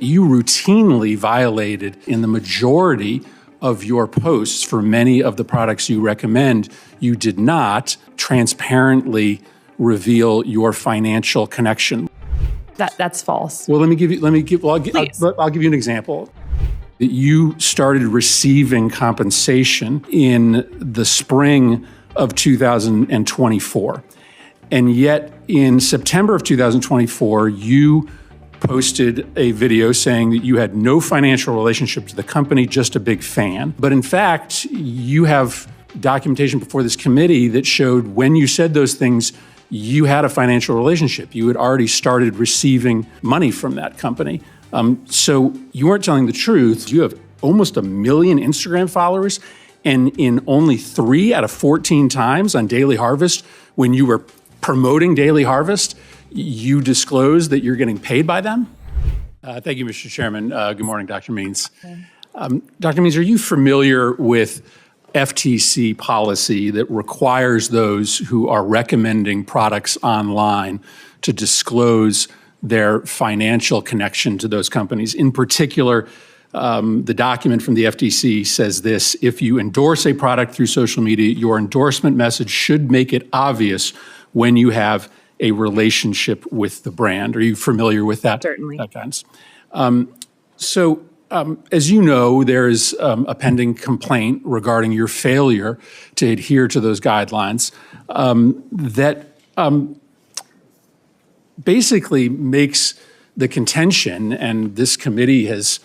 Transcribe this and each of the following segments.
You routinely violated in the majority of your posts for many of the products you recommend. You did not transparently reveal your financial connection. That's false. Well, I'll give you an example. You started receiving compensation in the spring of 2024. And yet in September of 2024, you posted a video saying that you had no financial relationship to the company, just a big fan. But in fact, you have documentation before this committee that showed when you said those things, you had a financial relationship. You had already started receiving money from that company. So you weren't telling the truth. You have almost 1 million Instagram followers, and in only 3 out of 14 times on Daily Harvest, when you were promoting Daily Harvest, you disclosed that you're getting paid by them? Thank you, Mr. Chairman. Good morning, Dr. Means. Dr. Means, are you familiar with FTC policy that requires those who are recommending products online to disclose their financial connection to those companies? In particular, the document from the FTC says this: if you endorse a product through social media, your endorsement message should make it obvious when you have a relationship with the brand. Are you familiar with that? Certainly. That guidance. As you know, there is a pending complaint regarding your failure to adhere to those guidelines that basically makes the contention, and this committee has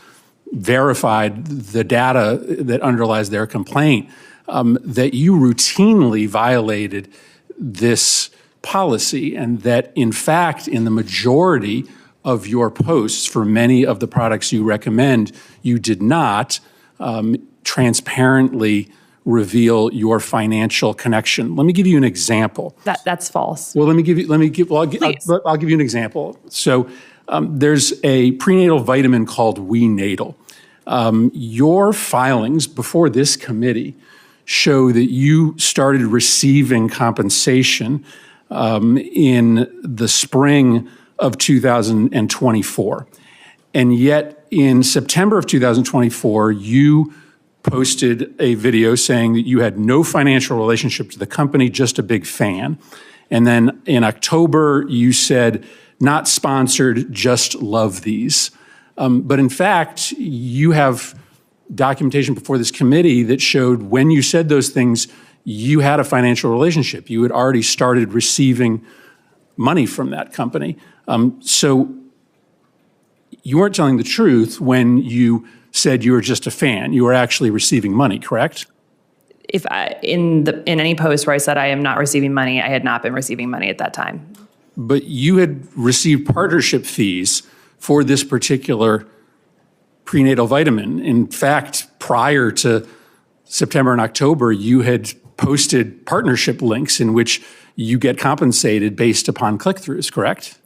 verified the data that underlies their complaint, that you routinely violated this policy, and that in fact, in the majority of your posts for many of the products you recommend, you did not transparently reveal your financial connection. Let me give you an example. That's false. Well, I'll give you an example. So there's a prenatal vitamin called WeNatal. Your filings before this committee show that you started receiving compensation in the spring of 2024. And yet in September of 2024, you posted a video saying that you had no financial relationship to the company, just a big fan. And then in October, you said, not sponsored, just love these. But in fact, you have documentation before this committee that showed when you said those things, you had a financial relationship. You had already started receiving money from that company. So you weren't telling the truth when you said you were just a fan. You were actually receiving money, correct? If in any post where I said I am not receiving money, I had not been receiving money at that time. But you had received partnership fees for this particular prenatal vitamin. In fact, prior to September and October, you had posted partnership links in which you get compensated based upon click-throughs, correct?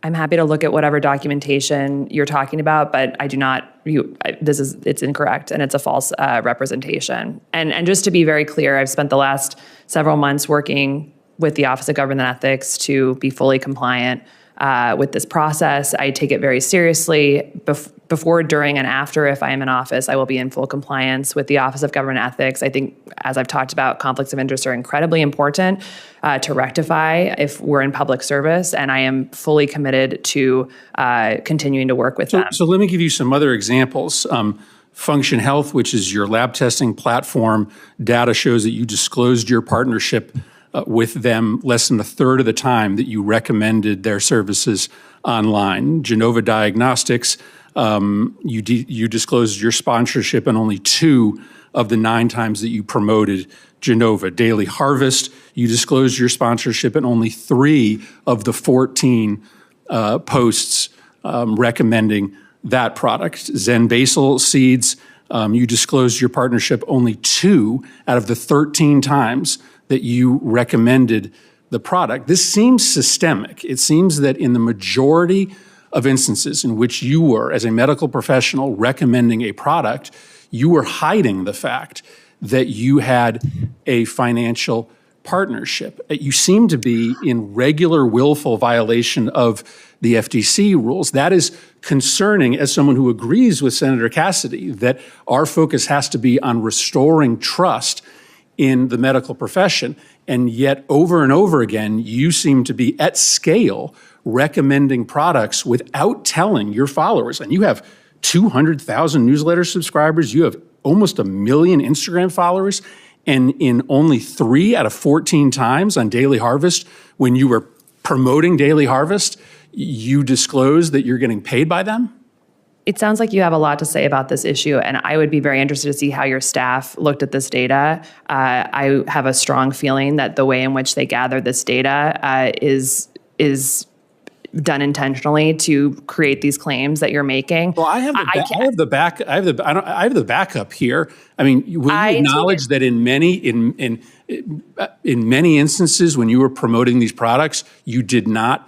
I'm happy to look at whatever documentation you're talking about, but I do not, it's incorrect and it's a false representation. And just to be very clear, I've spent the last several months working with the Office of Government Ethics to be fully compliant with this process. I take it very seriously. Before, during, and after, if I am in office, I will be in full compliance with the Office of Government Ethics. I think, as I've talked about, conflicts of interest are incredibly important to rectify if we're in public service, and I am fully committed to continuing to work with them. So let me give you some other examples. Function Health, which is your lab testing platform, data shows that you disclosed your partnership with them less than a third of the time that you recommended their services online. Genova Diagnostics, you disclosed your sponsorship in only 2 of the 9 times that you promoted Genova. Daily Harvest, you disclosed your sponsorship in only 3 of the 14 posts recommending that product. Zen Basil Seeds, you disclosed your partnership only 2 out of the 13 times that you recommended the product. This seems systemic. It seems that in the majority of instances in which you were, as a medical professional, recommending a product, you were hiding the fact that you had a financial partnership. You seem to be in regular willful violation of the FTC rules. That is concerning as someone who agrees with Senator Cassidy that our focus has to be on restoring trust in the medical profession. And yet over and over again, you seem to be at scale recommending products without telling your followers. And you have 200,000 newsletter subscribers. You have almost 1 million Instagram followers. And in only 3 out of 14 times on Daily Harvest, when you were promoting Daily Harvest, you disclosed that you're getting paid by them? It sounds like you have a lot to say about this issue, and I would be very interested to see how your staff looked at this data. I have a strong feeling that the way in which they gather this data is done intentionally to create these claims that you're making. Well, I have the backup here. I mean, will you acknowledge that in many instances when you were promoting these products, you did not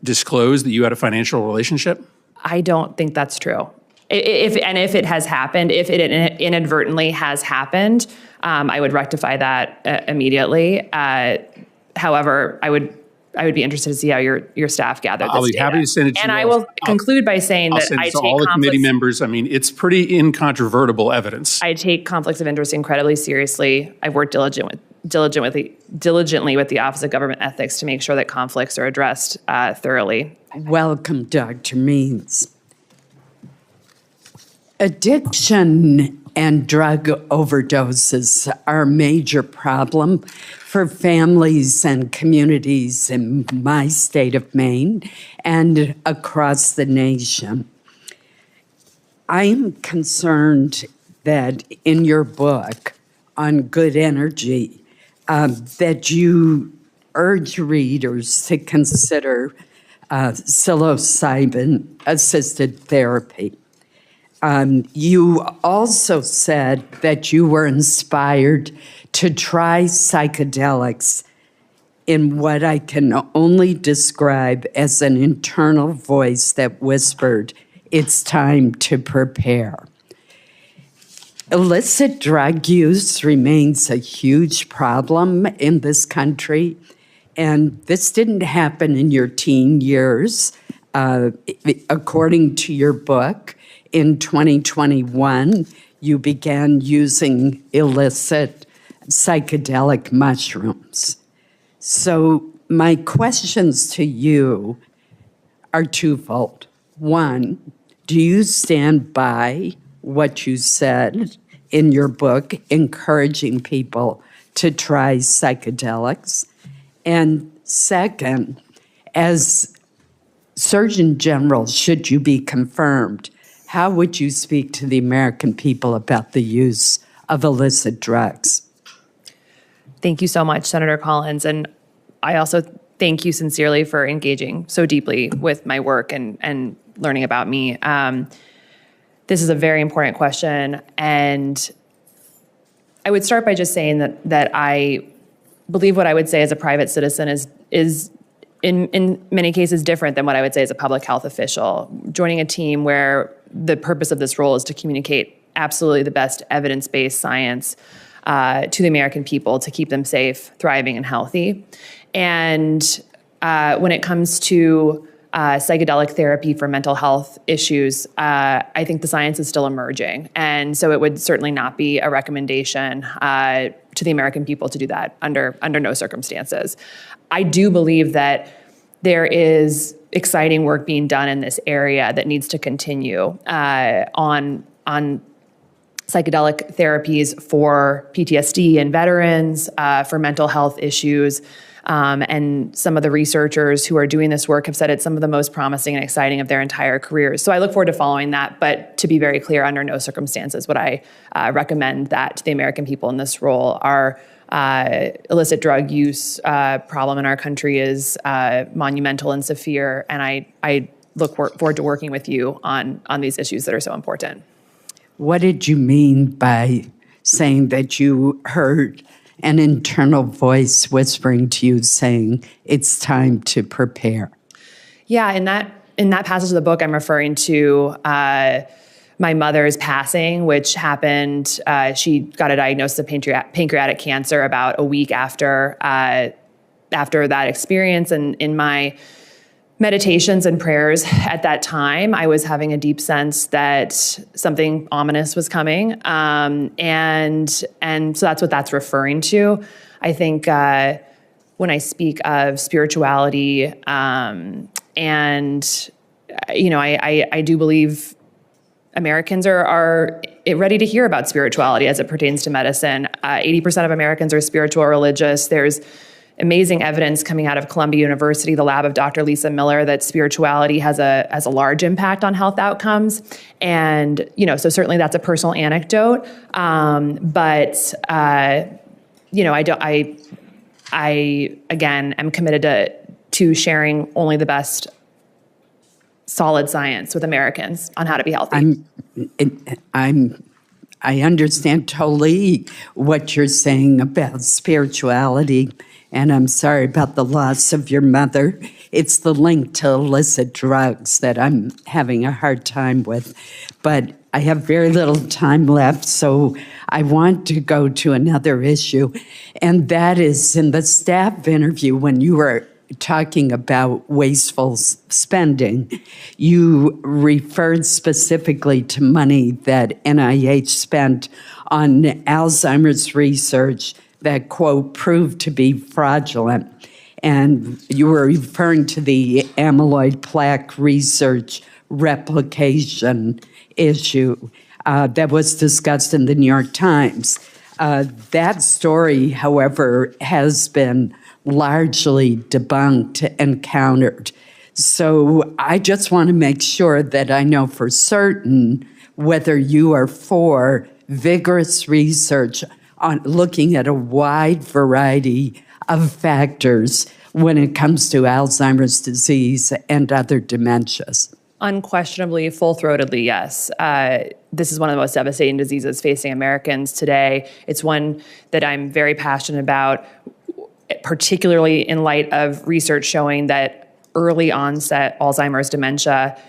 disclose that you had a financial relationship? I don't think that's true. If it has happened, if it inadvertently has happened, I would rectify that immediately. However, I would be interested to see how your staff gathered this data. I'll be happy to send it to you. And I will conclude by saying that I take all the committee members. I mean, it's pretty incontrovertible evidence. I take conflicts of interest incredibly seriously. I've worked diligently with the Office of Government Ethics to make sure that conflicts are addressed thoroughly. Welcome, Dr. Means. Addiction and drug overdoses are a major problem for families and communities in my state of Maine and across the nation. I am concerned that in your book on good energy, that you urge readers to consider psilocybin-assisted therapy. You also said that you were inspired to try psychedelics in what I can only describe as an internal voice that whispered, "It's time to prepare." Illicit drug use remains a huge problem in this country, and this didn't happen in your teen years. According to your book, in 2021, you began using illicit psychedelic mushrooms. So my questions to you are twofold. One, do you stand by what you said in your book, encouraging people to try psychedelics? And second, as Surgeon General, should you be confirmed, how would you speak to the American people about the use of illicit drugs? Thank you so much, Senator Collins. And I also thank you sincerely for engaging so deeply with my work and learning about me. This is a very important question. And I would start by just saying that I believe what I would say as a private citizen is in many cases different than what I would say as a public health official. Joining a team where the purpose of this role is to communicate absolutely the best evidence-based science to the American people to keep them safe, thriving, and healthy. And when it comes to psychedelic therapy for mental health issues, I think the science is still emerging. And so it would certainly not be a recommendation to the American people to do that under no circumstances. I do believe that there is exciting work being done in this area that needs to continue on psychedelic therapies for PTSD and veterans, for mental health issues. And some of the researchers who are doing this work have said it's some of the most promising and exciting of their entire careers. So I look forward to following that. But to be very clear, under no circumstances would I recommend that to the American people in this role. Our illicit drug use problem in our country is monumental and severe. And I look forward to working with you on these issues that are so important. What did you mean by saying that you heard an internal voice whispering to you saying it's time to prepare? Yeah, in that passage of the book, I'm referring to my mother's passing, which happened. She got a diagnosis of pancreatic cancer about a week after that experience, and in my meditations and prayers at that time, I was having a deep sense that something ominous was coming. And so that's what that's referring to. I think when I speak of spirituality, and, I do believe Americans are ready to hear about spirituality as it pertains to medicine. 80% of Americans are spiritual or religious. There's amazing evidence coming out of Columbia University, the lab of Dr. Lisa Miller, that spirituality has a large impact on health outcomes. And, so certainly that's a personal anecdote. I again am committed to sharing only the best solid science with Americans on how to be healthy. I understand totally what you're saying about spirituality, and I'm sorry about the loss of your mother. It's the link to illicit drugs that I'm having a hard time with. But I have very little time left, so I want to go to another issue, and that is in the staff interview when you were talking about wasteful spending, you referred specifically to money that NIH spent on Alzheimer's research that, quote, proved to be fraudulent. And you were referring to the amyloid plaque research replication issue that was discussed in the New York Times. That story, however, has been largely debunked and countered. So I just want to make sure that I know for certain whether you are for vigorous research on looking at a wide variety of factors when it comes to Alzheimer's disease and other dementias. Unquestionably, full-throatedly, yes. This is one of the most devastating diseases facing Americans today. It's one that I'm very passionate about, particularly in light of research showing that early onset Alzheimer's dementia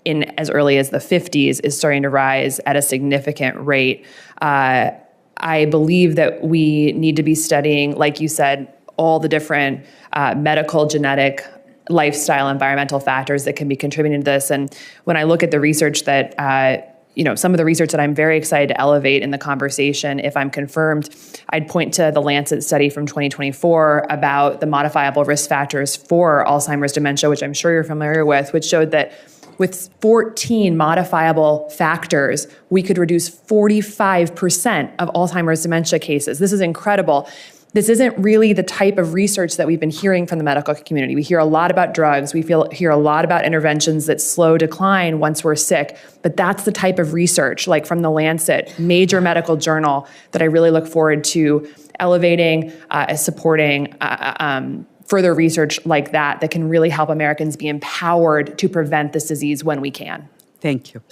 in as early as the 50s is starting to rise at a significant rate. I believe that we need to be studying, like you said, all the different medical, genetic, lifestyle, environmental factors that can be contributing to this. And when I look at the research that some of the research that I'm very excited to elevate in the conversation, if I'm confirmed, I'd point to the Lancet study from 2024 about the modifiable risk factors for Alzheimer's dementia, which I'm sure you're familiar with, which showed that with 14 modifiable factors, we could reduce 45% of Alzheimer's dementia cases. This is incredible. This isn't really the type of research that we've been hearing from the medical community. We hear a lot about drugs. We hear a lot about interventions that slow decline once we're sick. But that's the type of research, like from the Lancet, major medical journal, that I really look forward to elevating, supporting further research like that can really help Americans be empowered to prevent this disease when we can. Thank you.